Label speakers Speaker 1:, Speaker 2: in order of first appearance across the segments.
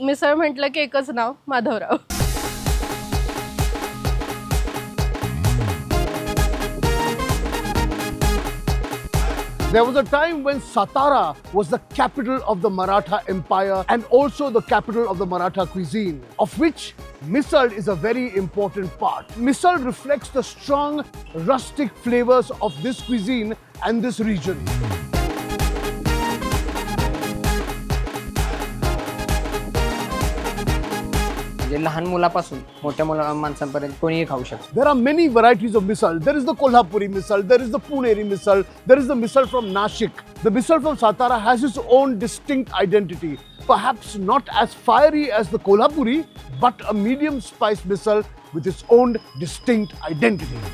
Speaker 1: मिसळ म्हटलं की एकच नाव Madhavrao.
Speaker 2: There was a time when Satara was the capital of the Maratha Empire and also the capital of the Maratha cuisine, of which misal is a very important part. Misal reflects the strong rustic flavors of this cuisine and this region.
Speaker 3: म्हणजे लहान मुलापासून मोठ्या माणसांपर्यंत कोणीही खाऊ शकतो.
Speaker 2: There are many varieties of misal. There is the Kolhapuri misal, there is the Puneri misal, there is the misal from Nashik. The misal from Satara has its own distinct identity. Perhaps not as fiery as the Kolhapuri, but a medium spice misal with its own distinct identity.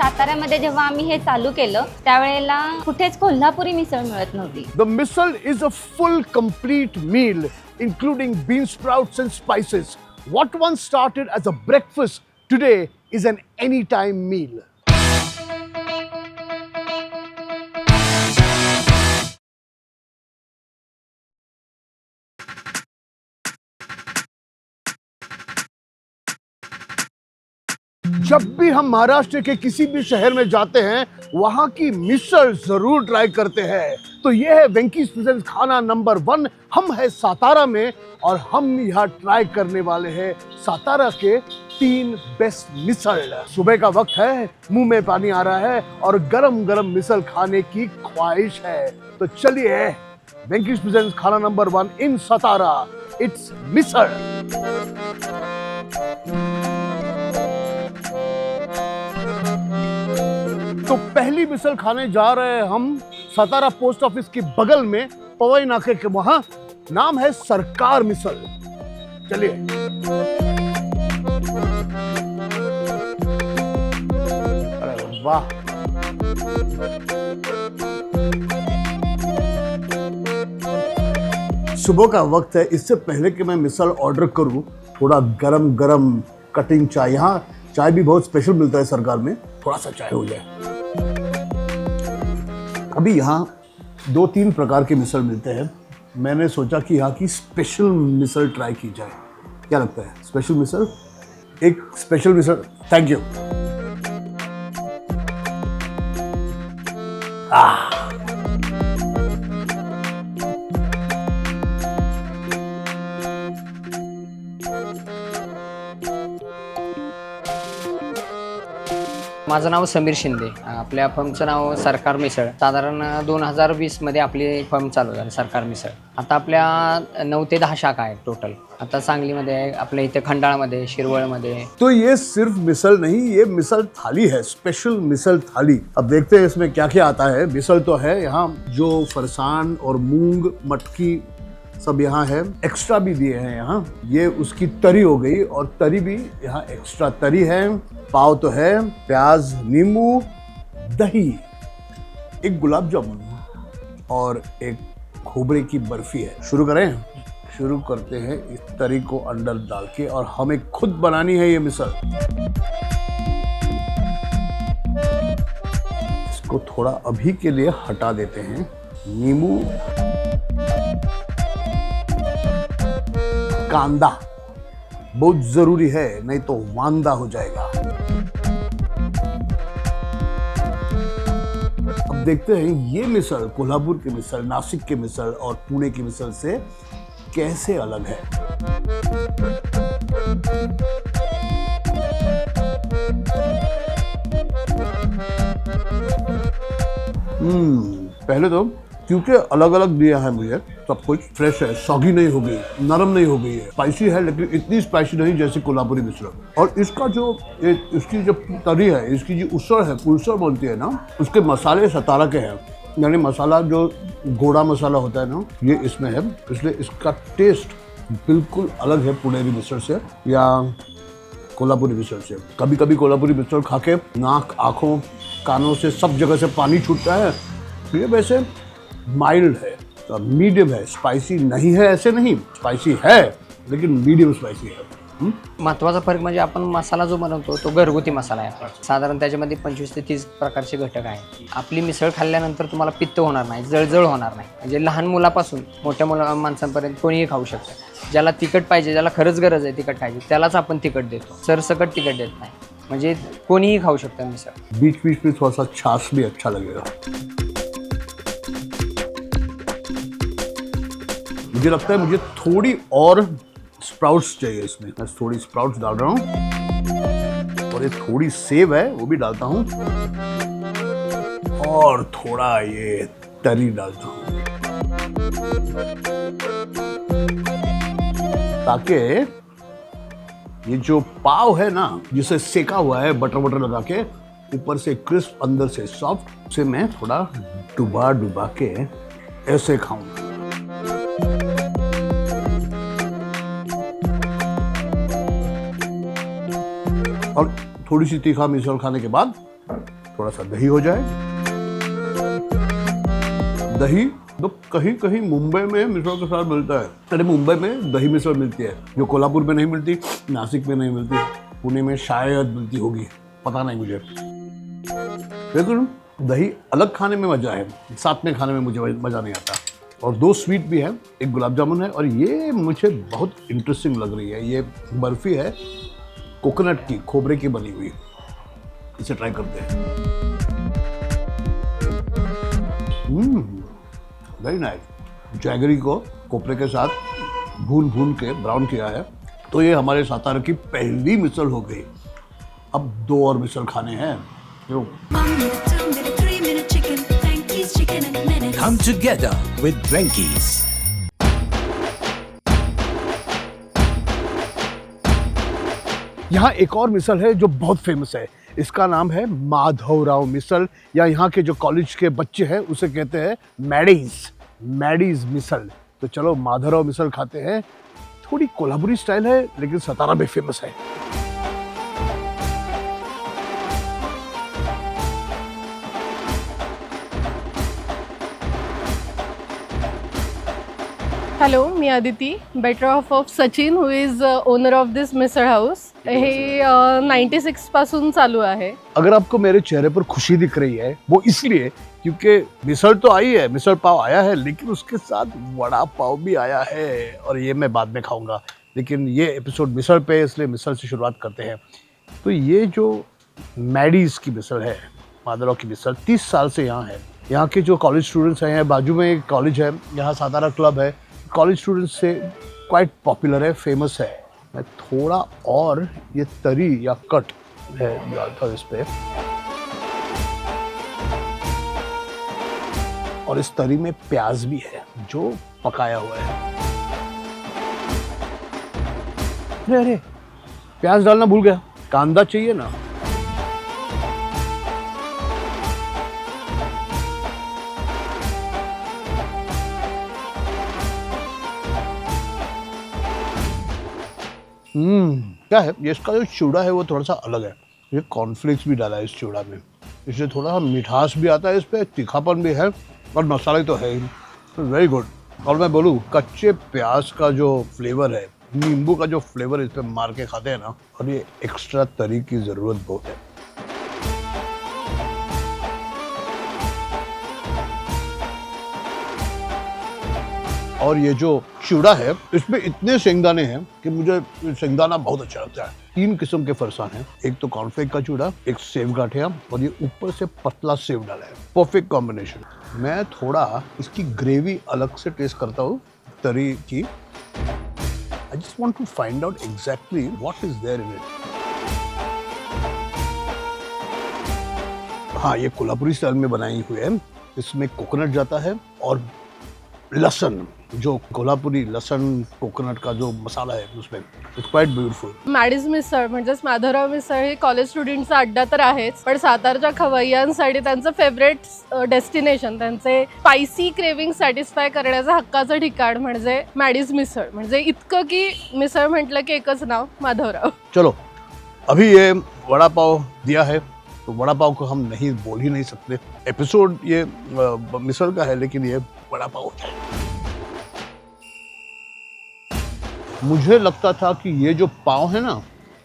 Speaker 4: साताऱ्यामध्ये जेव्हा आम्ही हे चालू केलं त्यावेळेला कुठेच कोल्हापुरी मिसळ मिळत नव्हती.
Speaker 2: The misal is a full, complete meal, including bean sprouts and spices. What once started as a breakfast today is an anytime meal. जब भी हम महाराष्ट्र के किसी भी शहर में जाते हैं वहां की मिसल जरूर ट्राई करते हैं. तो ये है वेंकीज प्रेजेंट्स खाना नंबर 1. हम है सातारा में और हम यहाँ ट्राई करने वाले हैं सातारा के 3 बेस्ट मिसल. सुबह का वक्त है, मुंह में पानी आ रहा है और गरम गरम मिसल खाने की ख्वाहिश है. तो चलिए, वेंकीज प्रेजेंट्स खाना नंबर 1 इन सातारा, इट्स मिसल. तो पहली मिसल खाने जा रहे हैं हम सतारा पोस्ट ऑफिस के बगल में पवई नाके के वहां. नाम है सरकार मिसल. चलिए. अरे वाह, सुबह का वक्त है. इससे पहले कि मैं मिसल ऑर्डर करूं, थोड़ा गरम गरम कटिंग चाय. यहाँ चाय भी बहुत स्पेशल मिलता है सरकार में. थोड़ा सा चाय हो जाए. अभी यहाँ 2-3 प्रकार के मिसल मिलते हैं. मैंने सोचा कि यहाँ की स्पेशल मिसल ट्राई की जाए. क्या लगता है? स्पेशल मिसल, एक स्पेशल मिसल. Thank you.
Speaker 3: माझं नाव समीर शिंदे. आपल्या फर्मचं नाव सरकार मिसळ. साधारण 2020 मध्ये आपली फर्म चालू झाली सरकार मिसळ. आता आपल्या 9 ते 10 शाखा आहेत टोटल. आता सांगलीमध्ये आहे, आपल्या इथे खंडाळामध्ये, शिरवळमध्ये.
Speaker 2: तो ये सिर्फ मिसल नहीं, ये मिसल थाली है, स्पेशल मिसल थाली. अब देखते हैं इसमें क्या क्या आता है. मिसल तो है यहाँ, जो फरसान और मूंग मटकी सब यहाँ है. एक्स्ट्रा भी दिए हैं यहाँ. ये उसकी तरी हो गई और तरी भी यहाँ एक्स्ट्रा तरी है. पाव तो है, प्याज, नींबू, दही, एक गुलाब जामुन और एक खोबरे की बर्फी है. शुरू करें? शुरू करते हैं इस तरी को अंदर डाल के. और हमें खुद बनानी है ये मिसल. इसको थोड़ा अभी के लिए हटा देते हैं. नींबू, कांदा बहुत जरूरी है, नहीं तो वांदा हो जाएगा. अब देखते हैं ये मिसल कोल्हापुर की मिसल, नासिक के मिसल और पुणे की मिसल से कैसे अलग है. पहले तो क्योंकि अलग अलग दिया है मुझे, सब कुछ फ्रेश है, सॉगी नहीं हो गई, नरम नहीं हो गई है. स्पाइसी है लेकिन इतनी स्पाइसी नहीं जैसे कोल्हापुरी मिसल. और इसका जो इसकी जो तरी है, इसकी जो उसर है, पुलसर बोलती है ना, उसके मसाले सतारा के हैं. यानी मसाला जो घोड़ा मसाला होता है ना, ये इसमें है. इसलिए इसका टेस्ट बिल्कुल अलग है पुणेरी मिसल से या कोल्हापुरी मिसल से. कभी कभी कोल्हापुरी मिसल खा के नाक, आँखों, कानों से सब जगह से पानी छूटता है. ये वैसे माइल्ड है, तो मीडियम है. स्पाइसी नहीं है ऐसे नहीं, स्पाइसी है लेकिन मीडियम स्पाइसी है.
Speaker 3: महत्त्वाचा फरक म्हणजे आपण मसाला जो बनवतो तो घरगुती मसाला आहे आपला. साधारण त्याच्यामध्ये 25 ते 30 प्रकारचे घटक आहेत. आपली मिसळ खाल्ल्यानंतर तुम्हाला पित्त होणार नाही, जळजळ होणार नाही. म्हणजे लहान मुलापासून मोठ्या माणसांपर्यंत कोणीही खाऊ शकतं. ज्याला तिखट पाहिजे, ज्याला खरंच गरज आहे तिखट खायची, त्यालाच आपण तिखट देतो, सरसकट तिखट देत नाही. म्हणजे कोणीही खाऊ शकतं मिसळ.
Speaker 2: बीच बीच में थोड़ा सा छाछ भी अच्छा लगेगा. मुझे लगता है मुझे थोड़ी और स्प्राउट्स चाहिए इसमें. मैं थोड़ी स्प्राउट्स डाल रहा हूँ और ये थोड़ी सेव है वो भी डालता हूँ और थोड़ा ये तरी डालता हूँ ताकि ये जो पाव है ना जिसे सेका हुआ है बटर लगा के, ऊपर से क्रिस्प अंदर से सॉफ्ट, से मैं थोड़ा डुबा के ऐसे खाऊंगा. और थोड़ी सी तीखा मिसळ खाने के बाद थोड़ा सा दही हो जाए. दही तो कहीं कहीं मुंबई में मिसळ के साथ मिलता है. अरे मुंबई में दही मिसळ मिलती है जो कोल्हापुर में नहीं मिलती, नासिक में नहीं मिलती, पुणे में शायद मिलती होगी, पता नहीं मुझे. लेकिन दही अलग खाने में मजा है, साथ में खाने में मुझे मजा नहीं आता. और 2 स्वीट भी है, एक गुलाब जामुन है और ये मुझे बहुत इंटरेस्टिंग लग रही है. ये बर्फी है कोकोनट की, खोबरे की बनी हुई. इसे ट्राई करते हैं. Very nice. जैगरी को कोपरे के साथ भून के ब्राउन किया है. तो ये हमारे सातारा की पहली मिसल हो गई. अब 2 और मिसल खाने हैं.
Speaker 5: Come together with Venky's.
Speaker 2: यहाँ एक और मिसल है जो बहुत फेमस है. इसका नाम है माधवराव मिसल, या यहाँ के जो कॉलेज के बच्चे हैं उसे कहते हैं मैडीज मिसल. तो चलो माधवराव मिसल खाते हैं. थोड़ी कोल्हापुरी स्टाइल है लेकिन सतारा में फेमस है.
Speaker 1: हॅलो, मी Aditi, better of Sachin, who is owner of this misal house. हे 96 पासून चालू आहे.
Speaker 2: अगर आपको मेरे चेहरे पर खुशी दिख रही है वो इसलिए क्योंकि मिसल तो आई है, मिसल पाव आया है, लेकिन उसके साथ वड़ा पाव भी आया है और ये मैं बाद में खाऊंगा. लेकिन ये एपिसोड मिसल पे, इसलिए मिसल से शुरुआत करते हैं. तो ये जो मैडीज की मिसल है, माधवराव की मिसल, 30 साल से यहाँ है. यहाँ के जो कॉलेज स्टूडेंट्स हैं, बाजू में एक कॉलेज है, यहाँ सातारा क्लब है, कॉलेज स्टूडेंट्स से क्वाइट पॉपुलर है, फेमस है. मैं थोड़ा और ये तरी या कट है डालता हूँ इस पे. और इस तरी में प्याज भी है जो पकाया हुआ है. अरे प्याज डालना भूल गया. कांदा चाहिए ना. क्या है ये, इसका जो चूड़ा है वो थोड़ा सा अलग है. ये कॉर्नफ्लेक्स भी डाला है इस चूड़ा में, इससे थोड़ा सा मिठास भी आता है, इस पे तीखापन भी है और मसाले तो है ही. Very good. और मैं बोलूँ कच्चे प्याज का जो फ्लेवर है, नींबू का जो फ्लेवर इस पे मार के खाते हैं ना, और ये एक्स्ट्रा तरी की ज़रूरत बहुत है. और ये जो चूड़ा है इसमें इतने शेंगदाने हैं कि मुझे शेंगदाना बहुत अच्छा लगता है. 3 किस्म के फरसान हैं. एक तो कॉर्नफ्लेक्स का चूड़ा, एक सेव गाठिया और ये ऊपर से पतला सेव डाला है. Perfect combination. मैं थोड़ा इसकी ग्रेवी अलग से टेस्ट करता हूँ तरी की. I just want to find out exactly what is there in it. हाँ, ये कोल्हापुरी स्टाइल में बनाई हुई है. इसमें कोकोनट जाता है और लहसुन, जो कोल्हापुरी लहसुन कोकोनट का जो मसाला है उसमें. It's quite beautiful.
Speaker 1: Maddy's misal म्हणजेच माधवराव मिसळ हे कॉलेज स्टुडंटचा अड्डा तर आहेच, पण सातारच्या खवय्यांसाठी त्यांचं फेवरेट डेस्टिनेशन, त्यांचे स्पायसी क्रेविंग सॅटिस्फाय करण्याचं हक्काचं ठिकाण म्हणजे मॅडीज मिसळ. म्हणजे इतकं की मिसळ म्हटलं की एकच नाव, माधवराव.
Speaker 2: चलो, अभी ये वड़ा पाव दिया है तो वड़ा पाव को हम नहीं बोल ही नहीं सकते. एपिसोड ये मिसल का है लेकिन ये वड़ा पाव है. मुझे लगता था कि ये जो पाव है ना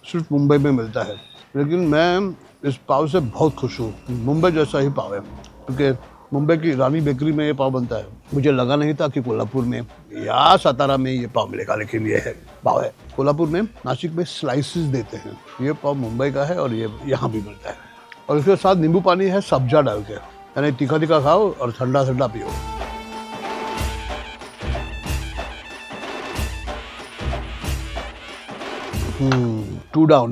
Speaker 2: सिर्फ मुंबई में मिलता है, लेकिन मैं इस पाव से बहुत खुश हूँ। मुंबई जैसा ही पाव है, क्योंकि मुंबई की रानी बेकरी में ये पाव बनता है। मुझे लगा नहीं था कि कोल्हापुर में या सातारा में ये पाव मिलेगा, लेकिन ये है पाव है। कोल्हापुर में, नासिक में स्लाइसेस देते हैं। ये पाव मुंबई का है और ये यहाँ भी मिलता है। और इसके साथ नींबू पानी है सब्जा डाल के, यानी तीखा तीखा खाओ और ठंडा ठंडा पियो। Two down,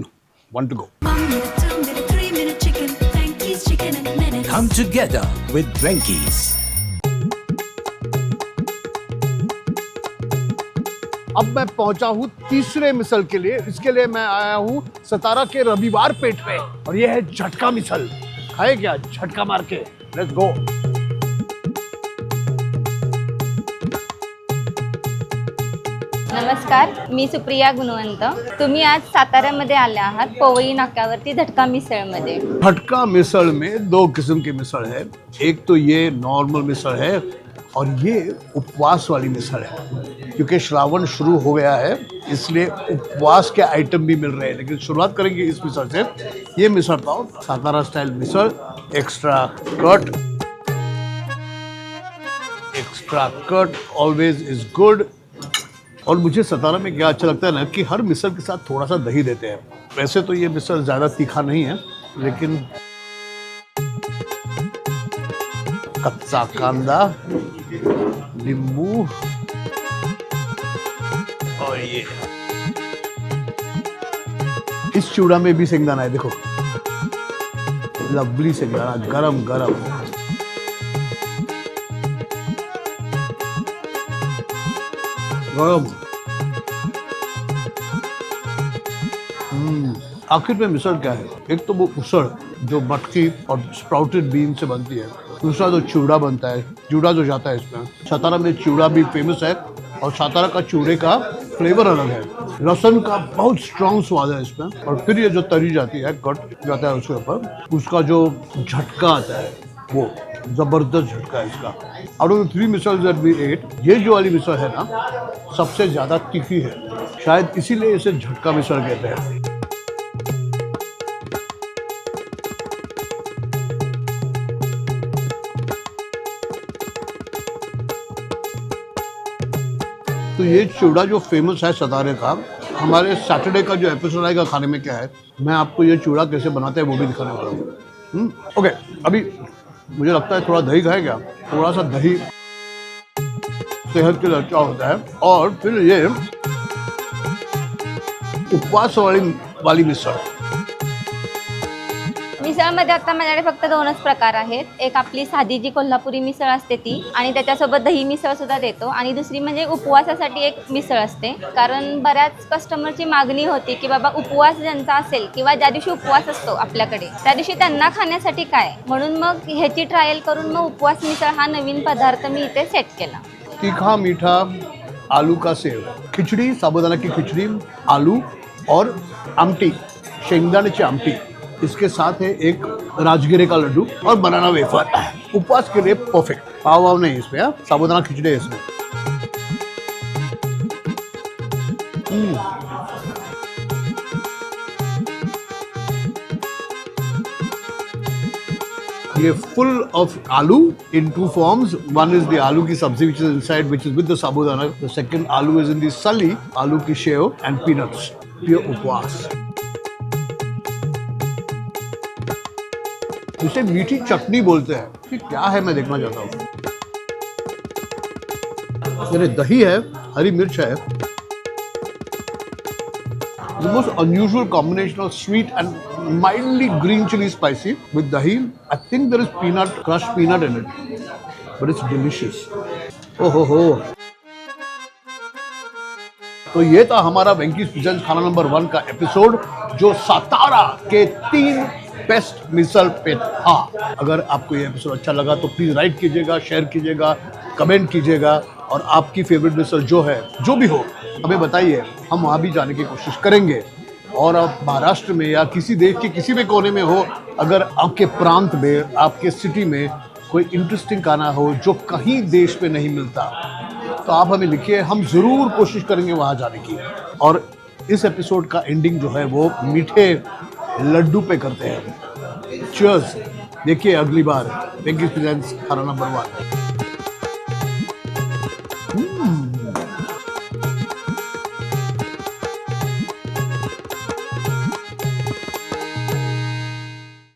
Speaker 2: one to go.
Speaker 6: 1 minute, 2 minute, 3 minute chicken. Frankie's chicken in a minute.
Speaker 5: Come together with Drankies.
Speaker 2: अब मैं पहुंचा हूँ तीसरे मिसल के लिए। इसके लिए मैं आया हूँ सतारा के रविवार पेट पे, और ये है झटका मिसल। खाए क्या झटका मार के? Let's go.
Speaker 4: नमस्कार, मी सुप्रिया गुणवंत. तुम्ही आज साताऱ्यामध्ये आले आहात पवई नाक्यावरती झटका मिसळमध्ये.
Speaker 2: झटका मिसल में दो किस्म की मिसल है। एक तो ये नॉर्मल मिसल है और ये उपवास वाली मिसल है। क्योंकि श्रावण शुरू हो गया है इसलिए उपवास के आइटम भी मिल रहे हैं, लेकिन शुरुआत करेंगे इस मिसल से। ये misal pav Satara style misal, extra cut always is good. और मुझे सतारा में क्या अच्छा लगता है ना कि हर मिसल के साथ थोड़ा सा दही देते हैं। वैसे तो ये मिसल ज़्यादा तीखा नहीं है, लेकिन कच्चा कांदा, नींबू और ये इस चूड़ा में भी शेंगदाना है। देखो, लवली शेंगदाना, गरम गरम। आखिर में मिसल क्या है? एक तो वो उसड़ जो मटकी और स्प्राउटेड बीन से बनती है, दूसरा जो चूड़ा बनता है, चूड़ा जो जाता है इसमें। सातारा में चूड़ा भी फेमस है और सातारा का चूड़े का फ्लेवर अलग है। लहसुन का बहुत स्ट्रॉन्ग स्वाद है इसमें, और फिर ये जो तरी जाती है, कट जाता है उसके ऊपर, उसका जो झटका आता है वो जबरदस्त झटका है इसका। Out of 3 misals that we ate, ये जो वाली मिसल है ना सबसे ज्यादा तीखी है, शायद इसीलिए इसे झटका मिसल कहते हैं। तो ये चूड़ा जो फेमस है सतारे का, हमारे सैटरडे का जो एपिसोड आएगा खाने में क्या है, मैं आपको ये चूड़ा कैसे बनाते हैं वो भी दिखाने वाला हूँ। ओके, अभी मुझे लगता है थोड़ा दही खाए क्या? थोड़ा सा दही सेहत के लिए अच्छा होता है। और फिर ये उपवास वाली मिसळ।
Speaker 4: मिसळमध्ये आता माझ्याकडे फक्त 2च प्रकार आहेत. एक आपली साधी जी कोल्हापुरी मिसळ असते ती, आणि त्याच्यासोबत दही मिसळ सुद्धा देतो, आणि दुसरी म्हणजे उपवासासाठी एक मिसळ असते. कारण बऱ्याच कस्टमरची मागणी होती की बाबा उपवास ज्यांचा असेल किंवा ज्या दिवशी उपवास असतो आपल्याकडे त्या दिवशी त्यांना खाण्यासाठी काय, म्हणून मग ह्याची ट्रायल करून मग उपवास मिसळ हा नवीन पदार्थ मी इथे सेट केला.
Speaker 2: तीखा मीठा आलू का सेव, खिचड़ी, साबूदाना की खिचड़ी, आलू और आमटी, शेंगदाने की आमटी। इसके साथ है एक राजगिरे का लड्डू और बनाना वेफर। उपवास के लिए परफेक्ट। पाव वाव नहीं इसमें, साबूदाना खिचड़ी है इसमें। ये फुल ऑफ आलू इन 2 forms. One is the आलू की सब्जी which is inside, which is with the sabudana. The second आलू is in the सली, आलू की शेव and peanuts. Pure उपवास। इसे मीठी चटनी बोलते हैं कि क्या है, मैं देखना चाहता हूँ। यानी दही है, हरी मिर्च है। The most unusual combination of sweet and mildly green chili spicy with dahi. I think there is peanut, crushed peanut in it, but it's delicious. Oh ho. तो ये था हमारा वेंकीज प्रेजेंट्स खाना नंबर 1 का एपिसोड, जो सातारा के 3 बेस्ट मिसल पे था। अगर आपको ये एपिसोड अच्छा लगा तो प्लीज़ राइट कीजिएगा, शेयर कीजिएगा, कमेंट कीजिएगा, और आपकी फेवरेट मिसल जो है, जो भी हो, हमें बताइए। हम वहाँ भी जाने की कोशिश करेंगे। और आप महाराष्ट्र में या किसी देश के किसी भी कोने में हो, अगर आपके प्रांत में, आपके सिटी में कोई इंटरेस्टिंग खाना हो जो कहीं देश में नहीं मिलता, तो आप हमें लिखिए, हम ज़रूर कोशिश करेंगे वहाँ जाने की। और इस एपिसोड का एंडिंग जो है वो मीठे लड्डू पे करते हैं। चीयर्स। देखिए अगली बार वेंकीज प्रेजेंट्स खाना नंबर 1।